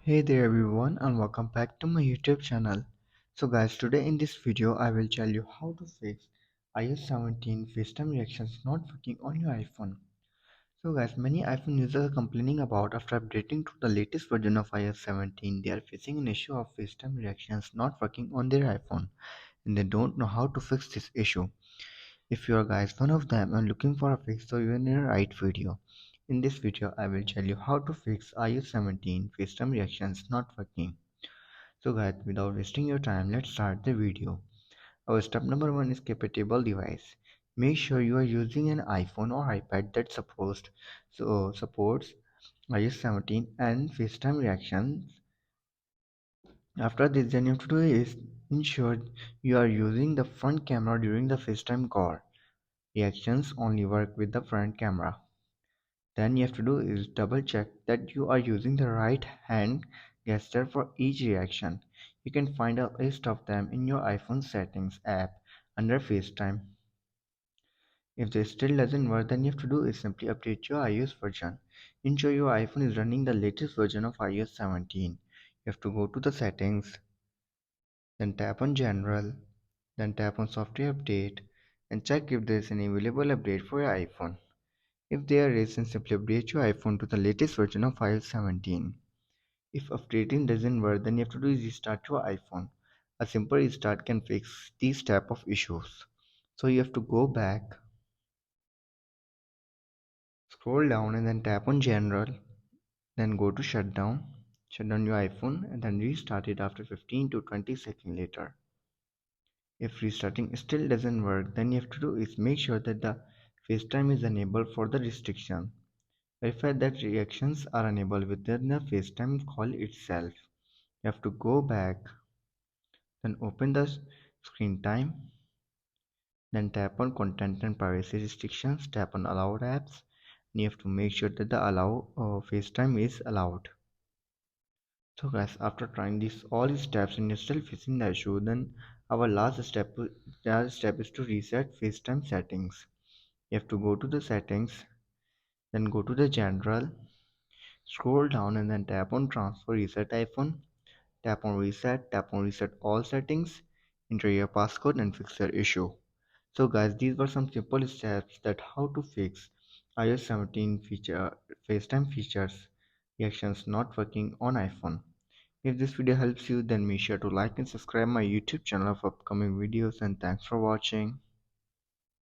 Hey there everyone and welcome back to my YouTube channel. So guys, today in this video I will tell you how to fix iOS 17 Facetime reactions not working on your iPhone. So guys, many iPhone users are complaining about after updating to the latest version of iOS 17 they are facing an issue of Facetime reactions not working on their iPhone and they don't know how to fix this issue. If you are guys one of them and looking for a fix, so you're in the right video. In this video I will tell you how to fix iOS 17 Facetime reactions not working. So guys, without wasting your time, let's start the video. Our step number one is compatible device. Make sure you are using an iPhone or iPad that supports iOS 17 and FaceTime reactions. After this, then you have to do is ensure you are using the front camera during the FaceTime call. Reactions only work with the front camera. Then you have to do is double check that you are using the right hand gesture for each reaction. You can find a list of them in your iPhone settings app under FaceTime. If this still doesn't work, then you have to do is simply update your iOS version. Ensure your iPhone is running the latest version of iOS 17. You have to go to the settings, then tap on general, then tap on software update and check if there is any available update for your iPhone. If there is, then simply update your iPhone to the latest version of iOS 17. If updating doesn't work, then you have to do is restart your iPhone. A simple restart can fix these type of issues. So you have to go back, scroll down and then tap on general, then go to shut down your iPhone and then restart it after 15 to 20 seconds later. If restarting still doesn't work, then you have to do is make sure that the FaceTime is enabled for the restriction. Verify that reactions are enabled within the FaceTime call itself. You have to go back, then open the screen time, then tap on content and privacy restrictions, tap on allowed apps, and you have to make sure that the allow FaceTime is allowed. So guys, after trying this all these steps and you're still facing the issue, then our last step is to reset FaceTime settings. You have to go to the settings, then go to the general, scroll down and then tap on transfer reset iPhone. Tap on reset all settings, enter your passcode and fix your issue. So guys, these were some simple steps that how to fix iOS 17 FaceTime features reactions not working on iPhone. If this video helps you, then make sure to like and subscribe my YouTube channel for upcoming videos and thanks for watching.